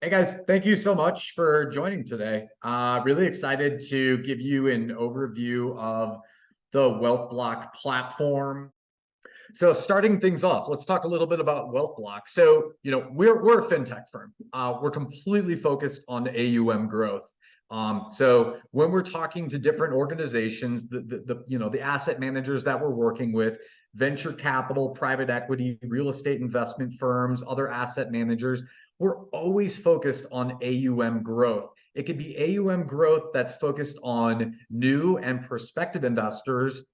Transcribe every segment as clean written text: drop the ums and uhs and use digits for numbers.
Hey guys, thank you so much for joining today. Really excited to give you an overview of the WealthBlock platform. So starting things off, let's talk a little bit about WealthBlock. So, we're a fintech firm. We're completely focused on AUM growth. So when we're talking to different organizations, the asset managers that we're working with, venture capital, private equity, real estate investment firms, other asset managers, we're always focused on AUM growth. It could be AUM growth that's focused on new and prospective investors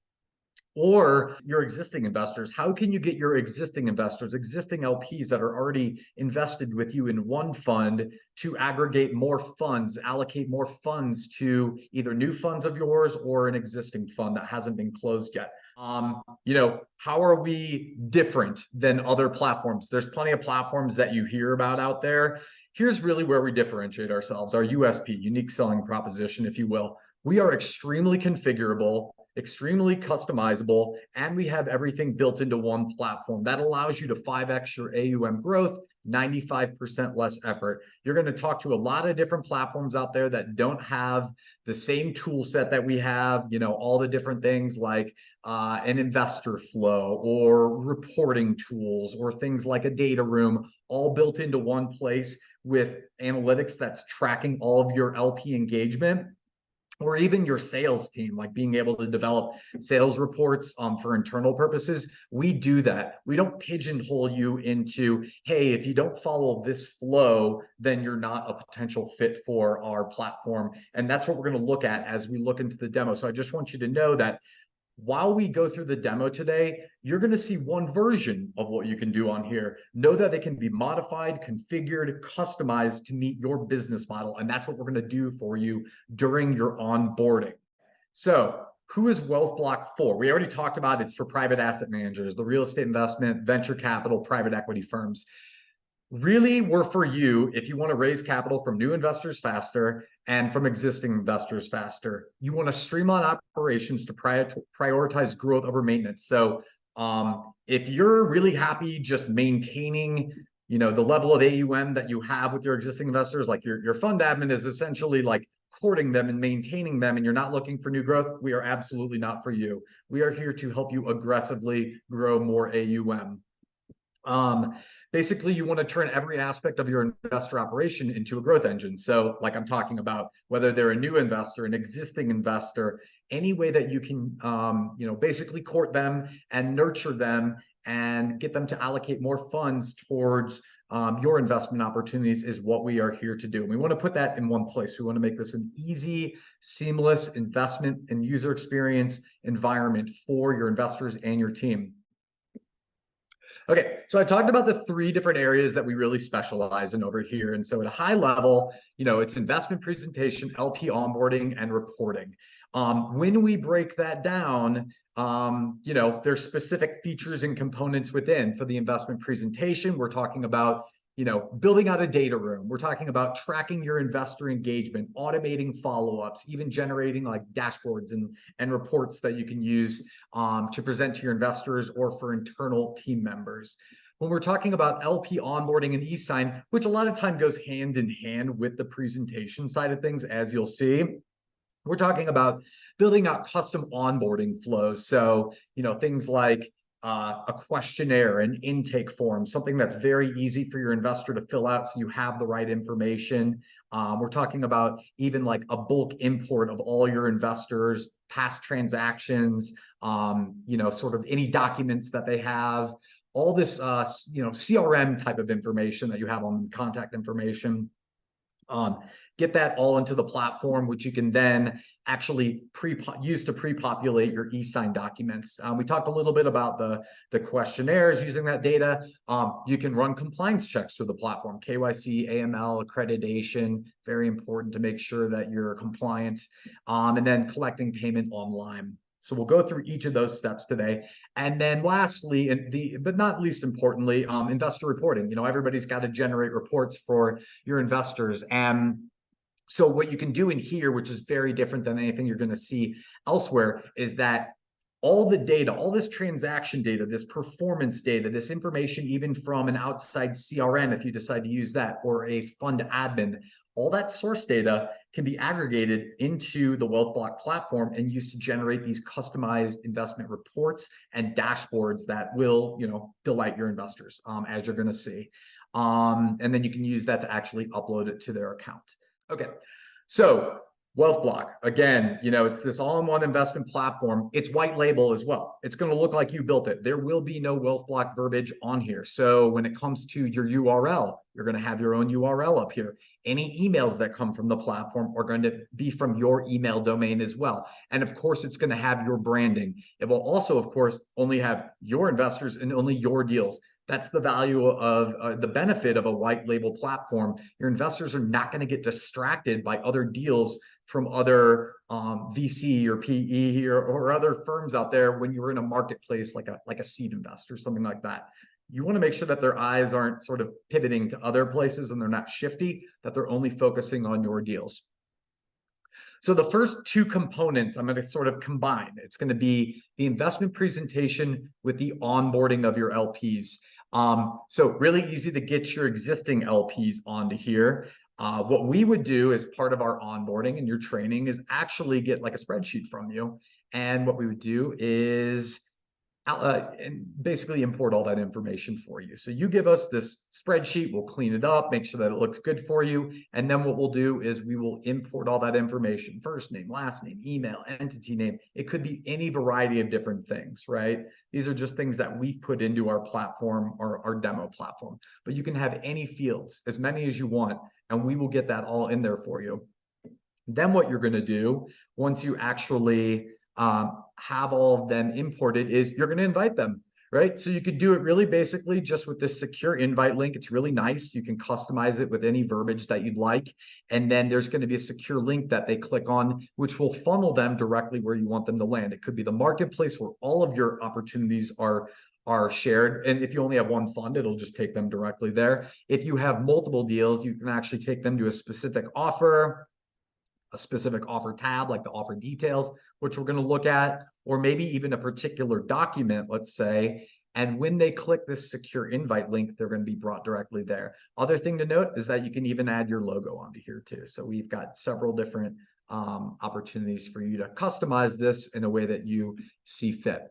or your existing investors. How can you get your existing investors, existing LPs that are already invested with you in one fund to aggregate more funds, allocate more funds to either new funds of yours or an existing fund that hasn't been closed yet? How are we different than other platforms? There's plenty of platforms that you hear about out there. Here's really where we differentiate ourselves, our USP, unique selling proposition, if you will. We are extremely configurable, extremely customizable, and we have everything built into one platform that allows you to 5x your AUM growth, 95% less effort. You're going to talk to a lot of different platforms out there that don't have the same tool set that we have, all the different things like an investor flow or reporting tools or things like a data room, all built into one place with analytics that's tracking all of your LP engagement, or even your sales team, like being able to develop sales reports for internal purposes. We do that. We don't pigeonhole you into, hey, if you don't follow this flow, then you're not a potential fit for our platform. And that's what we're going to look at as we look into the demo. So I just want you to know that while we go through the demo today, you're going to see one version of what you can do on here. Know that they can be modified, configured, customized to meet your business model. And that's what we're going to do for you during your onboarding. So who is WealthBlock for? We already talked about it's for private asset managers, the real estate investment, venture capital, private equity firms. Really, we're for you if you want to raise capital from new investors faster and from existing investors faster. You want to streamline operations to prioritize growth over maintenance. So if you're really happy just maintaining the level of AUM that you have with your existing investors, like your fund admin is essentially like courting them and maintaining them, and you're not looking for new growth, we are absolutely not for you. We are here to help you aggressively grow more AUM. Basically, you want to turn every aspect of your investor operation into a growth engine. So like I'm talking about, whether they're a new investor, an existing investor, any way that you can, basically court them and nurture them and get them to allocate more funds towards your investment opportunities is what we are here to do. And we want to put that in one place. We want to make this an easy, seamless investment and user experience environment for your investors and your team. Okay, so I talked about the three different areas that we really specialize in over here. And so at a high level, it's investment presentation, LP onboarding, and reporting. When we break that down, there's specific features and components within. For the investment presentation, we're talking about building out a data room. We're talking about tracking your investor engagement, automating follow-ups, even generating like dashboards and reports that you can use to present to your investors or for internal team members. When we're talking about LP onboarding and e-sign, which a lot of time goes hand in hand with the presentation side of things, as you'll see, we're talking about building out custom onboarding flows. So, things like a questionnaire, an intake form, something that's very easy for your investor to fill out so you have the right information. We're talking about even like a bulk import of all your investors, past transactions, sort of any documents that they have, all this, CRM type of information that you have on contact information. Get that all into the platform, which you can then actually use to pre-populate your e-sign documents. We talked a little bit about the questionnaires using that data. You can run compliance checks through the platform, KYC, AML, accreditation, very important to make sure that you're compliant, and then collecting payment online. So we'll go through each of those steps today. And then lastly, but not least importantly, investor reporting. Everybody's got to generate reports for your investors. And so what you can do in here, which is very different than anything you're going to see elsewhere, is that all the data, all this transaction data, this performance data, this information, even from an outside CRM, if you decide to use that, or a fund admin, all that source data can be aggregated into the WealthBlock platform and used to generate these customized investment reports and dashboards that will, delight your investors, as you're going to see. And then you can use that to actually upload it to their account. Okay, so WealthBlock, again, it's this all-in-one investment platform. It's white label as well. It's going to look like you built it. There will be no WealthBlock verbiage on here. So when it comes to your URL, you're going to have your own URL up here. Any emails that come from the platform are going to be from your email domain as well. And of course, it's going to have your branding. It will also, of course, only have your investors and only your deals. That's the value of the benefit of a white label platform. Your investors are not going to get distracted by other deals from other VC or PE or other firms out there when you're in a marketplace like a seed investor, something like that. You want to make sure that their eyes aren't sort of pivoting to other places and they're not shifty, that they're only focusing on your deals. So the first two components I'm going to sort of combine. It's going to be the investment presentation with the onboarding of your LPs. So really easy to get your existing LPs onto here. What we would do as part of our onboarding and your training is actually get like a spreadsheet from you. And what we would do is and basically import all that information for you. So you give us this spreadsheet, we'll clean it up, make sure that it looks good for you. And then what we'll do is we will import all that information, first name, last name, email, entity name. It could be any variety of different things, right? These are just things that we put into our platform or our demo platform. But you can have any fields, as many as you want, and we will get that all in there for you. Then what you're going to do once you actually have all of them imported is you're going to invite them, right? So you could do it really basically just with this secure invite link. It's really nice. You can customize it with any verbiage that you'd like. And then there's going to be a secure link that they click on, which will funnel them directly where you want them to land. It could be the marketplace where all of your opportunities are shared. And if you only have one fund, it'll just take them directly there. If you have multiple deals, you can actually take them to a specific offer tab, like the offer details, which we're going to look at, or maybe even a particular document, let's say. And when they click this secure invite link, they're going to be brought directly there. Other thing to note is that you can even add your logo onto here too. So we've got several different opportunities for you to customize this in a way that you see fit.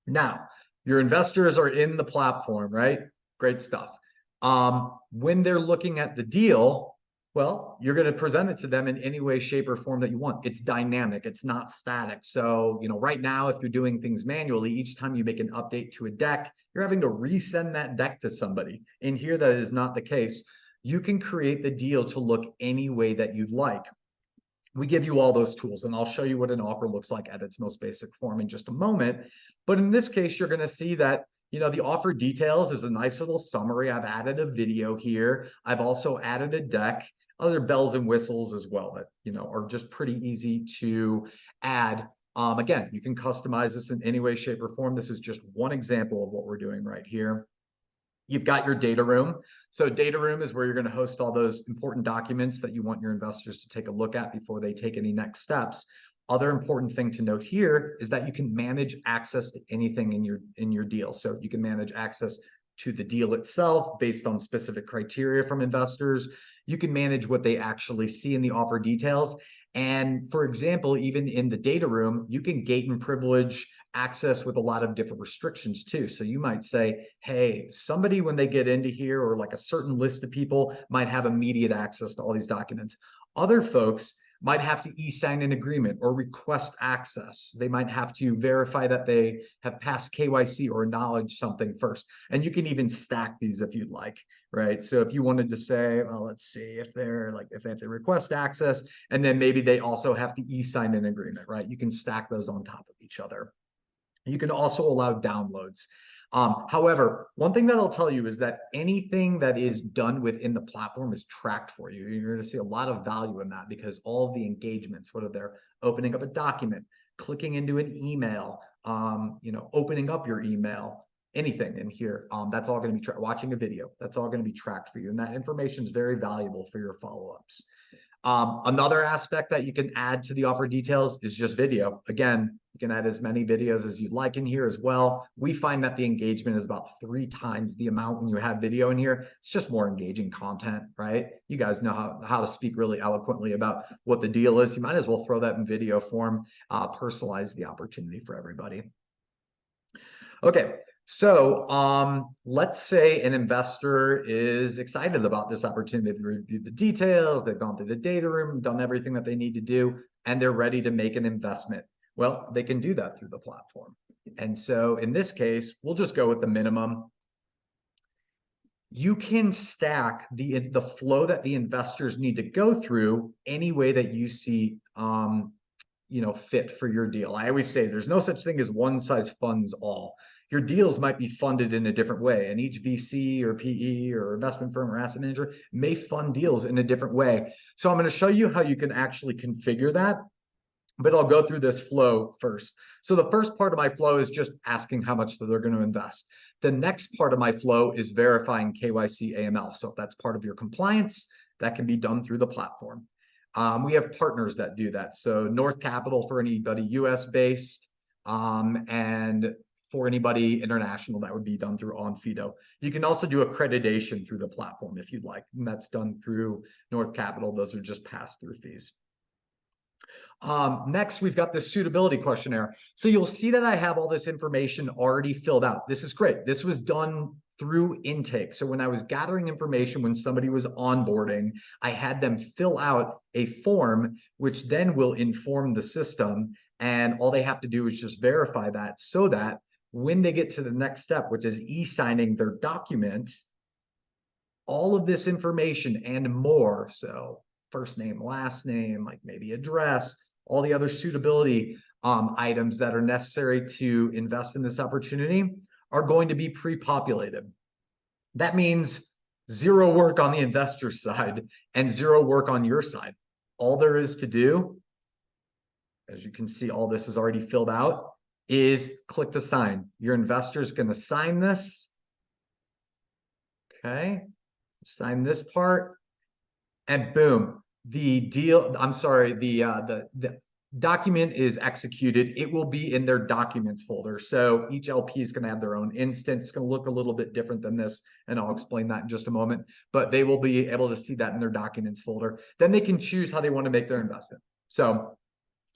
Now, your investors are in the platform, right? Great stuff. When they're looking at the deal, well, you're going to present it to them in any way, shape, or form that you want. It's dynamic. It's not static. So, right now, if you're doing things manually, each time you make an update to a deck, you're having to resend that deck to somebody. In here, that is not the case. You can create the deal to look any way that you'd like. We give you all those tools, and I'll show you what an offer looks like at its most basic form in just a moment. But in this case, you're going to see that the offer details is a nice little summary. I've added a video here. I've also added a deck, other bells and whistles as well that, are just pretty easy to add. Again, you can customize this in any way, shape, or form. This is just one example of what we're doing right here. You've got your data room. So data room is where you're going to host all those important documents that you want your investors to take a look at before they take any next steps. Other important thing to note here is that you can manage access to anything in your deal. So you can manage access to the deal itself based on specific criteria from investors. You can manage what they actually see in the offer details. And for example, even in the data room, you can gate and privilege access with a lot of different restrictions too. So you might say, hey, somebody when they get into here, or like a certain list of people, might have immediate access to all these documents. Other folks might have to e-sign an agreement or request access. They might have to verify that they have passed KYC or acknowledge something first. And you can even stack these if you'd like, right? So if you wanted to say, well, let's see if they have to request access, and then maybe they also have to e-sign an agreement, right? You can stack those on top of each other. You can also allow downloads. However, one thing that I'll tell you is that anything that is done within the platform is tracked for you. You're going to see a lot of value in that because all of the engagements, whether they're opening up a document, clicking into an email, opening up your email, anything in here, that's all going to be watching a video. That's all going to be tracked for you. And that information is very valuable for your follow-ups. Another aspect that you can add to the offer details is just video. Again, you can add as many videos as you'd like in here as well. We find that the engagement is about 3 times the amount when you have video in here. It's just more engaging content, right? You guys know how to speak really eloquently about what the deal is. You might as well throw that in video form, personalize the opportunity for everybody. Okay, so let's say an investor is excited about this opportunity. They've reviewed the details, they've gone through the data room, done everything that they need to do, and they're ready to make an investment. Well, they can do that through the platform. And so in this case, we'll just go with the minimum. You can stack the flow that the investors need to go through any way that you see fit for your deal. I always say there's no such thing as one size funds all. Your deals might be funded in a different way, and each VC or PE or investment firm or asset manager may fund deals in a different way. So I'm going to show you how you can actually configure that, but I'll go through this flow first. So the first part of my flow is just asking how much they're going to invest. The next part of my flow is verifying KYC AML. So if that's part of your compliance, that can be done through the platform. We have partners that do that. So North Capital for anybody US based, and for anybody international, that would be done through Onfido. You can also do accreditation through the platform if you'd like, and that's done through North Capital. Those are just pass-through fees. Next, we've got this suitability questionnaire. So you'll see that I have all this information already filled out. This is great. This was done through intake. So when I was gathering information, when somebody was onboarding, I had them fill out a form, which then will inform the system. And all they have to do is just verify that, so that when they get to the next step, which is e-signing their document, all of this information and more, so first name, last name, like maybe address, all the other suitability items that are necessary to invest in this opportunity, are going to be pre-populated. That means zero work on the investor side and zero work on your side. All there is to do, as you can see, all this is already filled out, is click to sign. Your investor is going to sign this. Okay, sign this part, and boom, the document is executed. It will be in their documents folder. So each LP is going to have their own instance. It's going to look a little bit different than this, and I'll explain that in just a moment. But they will be able to see that in their documents folder. Then they can choose how they want to make their investment. So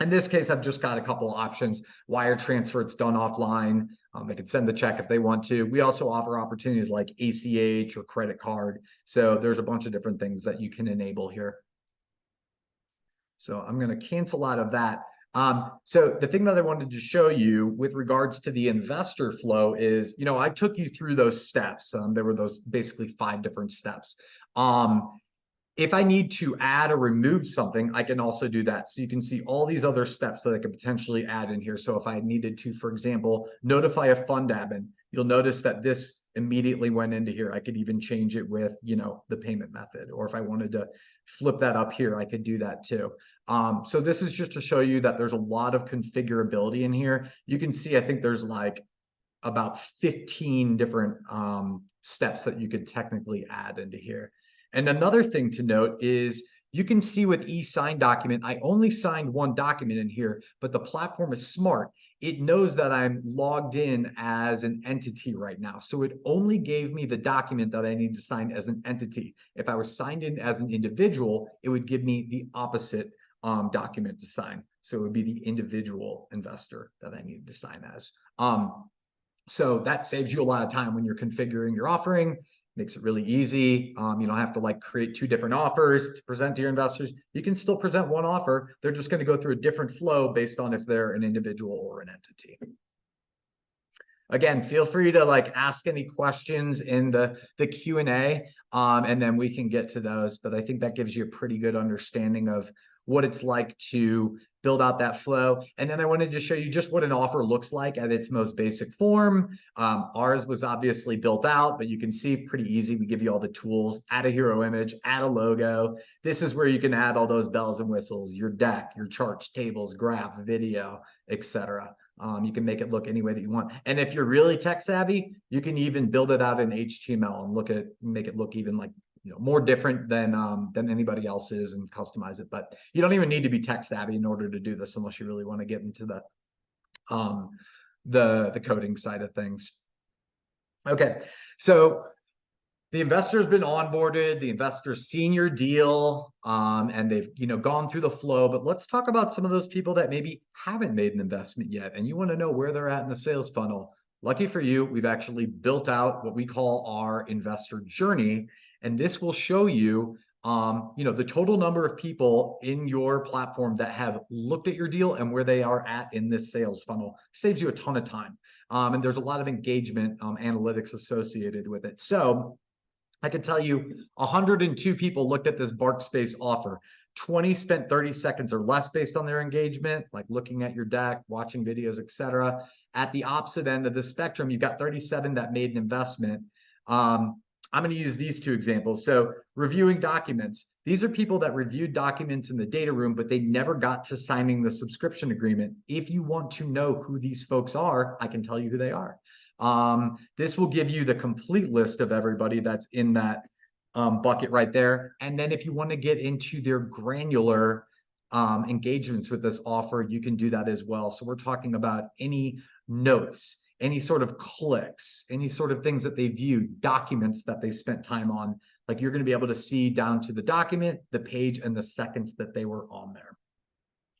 in this case, I've just got a couple of options. Wire transfer, it's done offline. They can send the check if they want to. We also offer opportunities like ACH or credit card. So there's a bunch of different things that you can enable here. So I'm going to cancel out of that. So the thing that I wanted to show you with regards to the investor flow is, I took you through those steps. There were those basically 5 different steps. If I need to add or remove something, I can also do that. So you can see all these other steps that I could potentially add in here. So if I needed to, for example, notify a fund admin, you'll notice that this immediately went into here. I could even change it with, the payment method. Or if I wanted to flip that up here, I could do that too. So this is just to show you that there's a lot of configurability in here. You can see, I think there's like about 15 different steps that you could technically add into here. And another thing to note is you can see with e-sign document, I only signed one document in here, but the platform is smart. It knows that I'm logged in as an entity right now. So it only gave me the document that I need to sign as an entity. If I was signed in as an individual, it would give me the opposite document to sign. So it would be the individual investor that I needed to sign as. So that saves you a lot of time when you're configuring your offering. Makes it really easy. You don't have to create 2 different offers to present to your investors. You can still present one offer. They're just going to go through a different flow based on if they're an individual or an entity. Again, feel free to ask any questions in the Q&A, and then we can get to those. But I think that gives you a pretty good understanding of what it's like to build out that flow. And then I wanted to show you just what an offer looks like at its most basic form. Ours was obviously built out, but you can see pretty easy. We give you all the tools: add a hero image, add a logo. This is where you can add all those bells and whistles, your deck, your charts, tables, graph, video, etc. You can make it look any way that you want. And if you're really tech savvy, you can even build it out in HTML and make it look even more different than anybody else is and customize it. But you don't even need to be tech savvy in order to do this unless you really want to get into the coding side of things. Okay, so the investor's been onboarded, the investor's seen your deal, and they've gone through the flow. But let's talk about some of those people that maybe haven't made an investment yet, and you want to know where they're at in the sales funnel. Lucky for you, we've actually built out what we call our investor journey, and this will show you, the total number of people in your platform that have looked at your deal and where they are at in this sales funnel. Saves you a ton of time, and there's a lot of engagement analytics associated with it. So I can tell you 102 people looked at this BarkSpace offer. 20 spent 30 seconds or less based on their engagement, like looking at your deck, watching videos, etc. At the opposite end of the spectrum, you've got 37 that made an investment. I'm going to use these two examples. So reviewing documents. These are people that reviewed documents in the data room, but they never got to signing the subscription agreement. If you want to know who these folks are, I can tell you who they are. This will give you the complete list of everybody that's in that bucket right there. And then if you want to get into their granular engagements with this offer, you can do that as well. So we're talking about any notes, any sort of clicks, any sort of things that they viewed, documents that they spent time on. Like you're going to be able to see down to the document, the page, and the seconds that they were on there.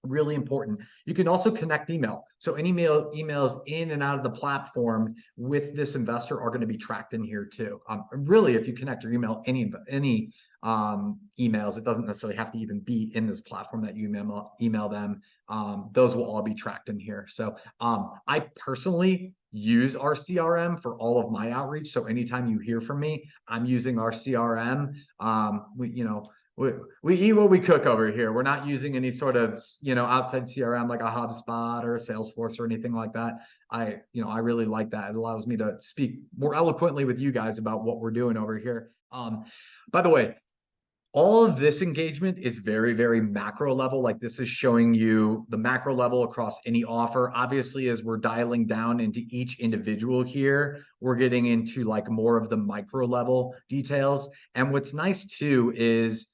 Really important. You can also connect email. So any emails in and out of the platform with this investor are going to be tracked in here too. Really, if you connect your email, any emails, it doesn't necessarily have to even be in this platform that you email them. Those will all be tracked in here. So I personally use our CRM for all of my outreach. So anytime you hear from me, I'm using our CRM. We eat what we cook over here. We're not using any sort of, outside CRM like a HubSpot or a Salesforce or anything like that. I really like that. It allows me to speak more eloquently with you guys about what we're doing over here. By the way, all of this engagement is very, very macro level. Like this is showing you the macro level across any offer. Obviously, as we're dialing down into each individual here, we're getting into like more of the micro level details. And what's nice too is,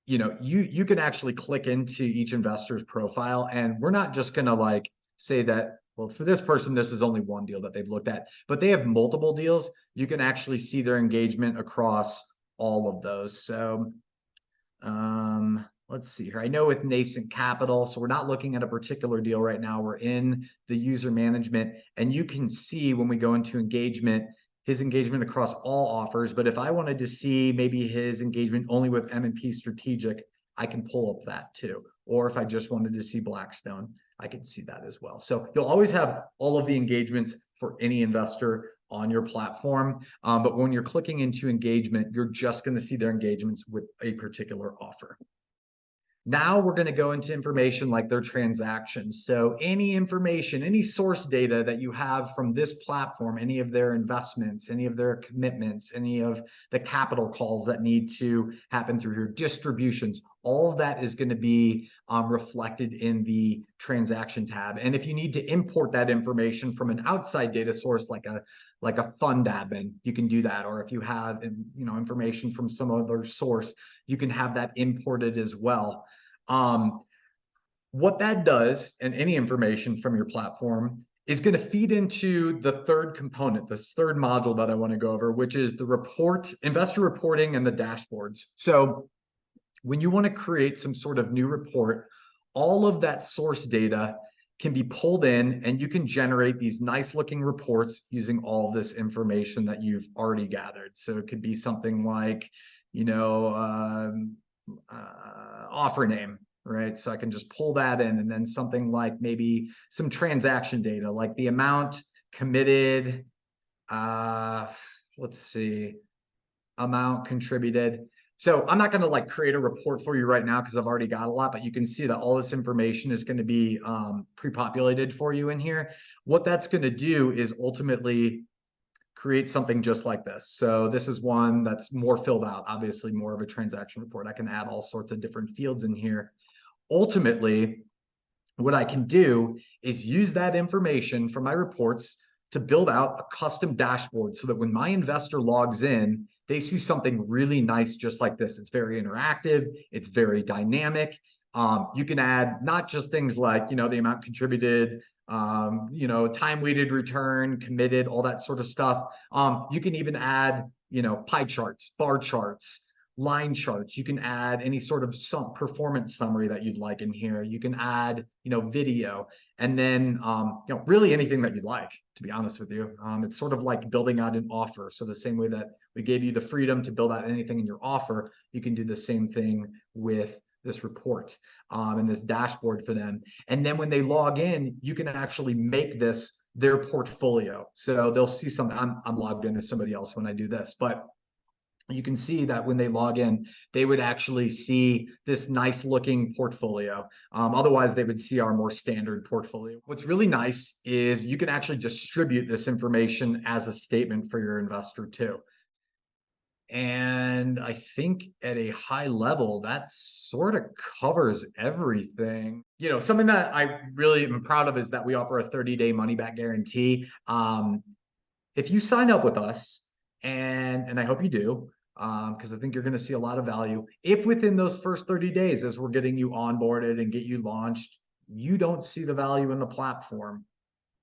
you can actually click into each investor's profile, and we're not just going to like say that, well, for this person, this is only one deal that they've looked at, but they have multiple deals. You can actually see their engagement across all of those. So let's see here. I know with nascent capital, so we're not looking at a particular deal right now. We're in the user management, and you can see when we go into engagement, his engagement across all offers. But if I wanted to see maybe his engagement only with M&P Strategic, I can pull up that too. Or if I just wanted to see Blackstone, I can see that as well. So you'll always have all of the engagements for any investor on your platform. But when you're clicking into engagement, you're just going to see their engagements with a particular offer. Now we're going to go into information like their transactions. So any information, any source data that you have from this platform, any of their investments, any of their commitments, any of the capital calls that need to happen through your distributions, all of that is going to be reflected in the transaction tab. And if you need to import that information from an outside data source like a fund admin, you can do that. Or if you have information from some other source, you can have that imported as well. What that does, and any information from your platform, is going to feed into the third component, this third module that I want to go over, which is the investor reporting and the dashboards. So when you want to create some sort of new report, all of that source data can be pulled in, and you can generate these nice looking reports using all this information that you've already gathered. So it could be something like, offer name, right? So I can just pull that in, and then something like maybe some transaction data, like the amount committed, let's see, amount contributed. So I'm not going to like create a report for you right now because I've already got a lot, but you can see that all this information is going to be pre-populated for you in here. What that's going to do is ultimately create something just like this. So this is one that's more filled out, obviously more of a transaction report. I can add all sorts of different fields in here. Ultimately, what I can do is use that information from my reports to build out a custom dashboard so that when my investor logs in, they see something really nice just like this. It's very interactive, it's very dynamic. You can add not just things like, the amount contributed, time weighted return, committed, all that sort of stuff. You can even add, pie charts, bar charts, line charts. You can add any sort of some performance summary that you'd like in here. You can add, video, and then, really anything that you'd like, to be honest with you. It's sort of like building out an offer. So the same way that we gave you the freedom to build out anything in your offer, you can do the same thing with this report and this dashboard for them. And then when they log in, you can actually make this their portfolio. So they'll see something. I'm logged in as somebody else when I do this, but you can see that when they log in, they would actually see this nice looking portfolio. Otherwise, they would see our more standard portfolio. What's really nice is you can actually distribute this information as a statement for your investor too. And I think at a high level, that sort of covers everything. Something that I really am proud of is that we offer a 30-day money back guarantee. If you sign up with us, and I hope you do, because I think you're going to see a lot of value. If within those first 30 days, as we're getting you onboarded and get you launched, you don't see the value in the platform,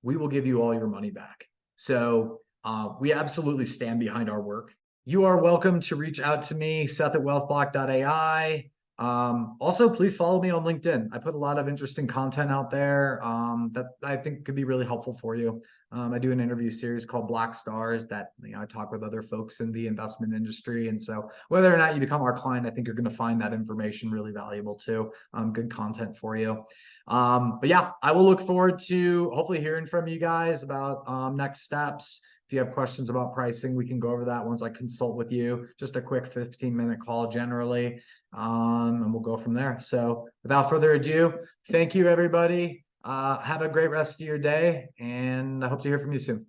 we will give you all your money back. So we absolutely stand behind our work. You are welcome to reach out to me, Seth at WealthBlock.AI. Also, please follow me on LinkedIn. I put a lot of interesting content out there that I think could be really helpful for you. I do an interview series called Black Stars that I talk with other folks in the investment industry. And so whether or not you become our client, I think you're going to find that information really valuable too. Good content for you. But yeah, I will look forward to hopefully hearing from you guys about next steps. If you have questions about pricing, we can go over that once I consult with you. Just a quick 15-minute call generally, and we'll go from there. So without further ado, thank you, everybody. Have a great rest of your day, and I hope to hear from you soon.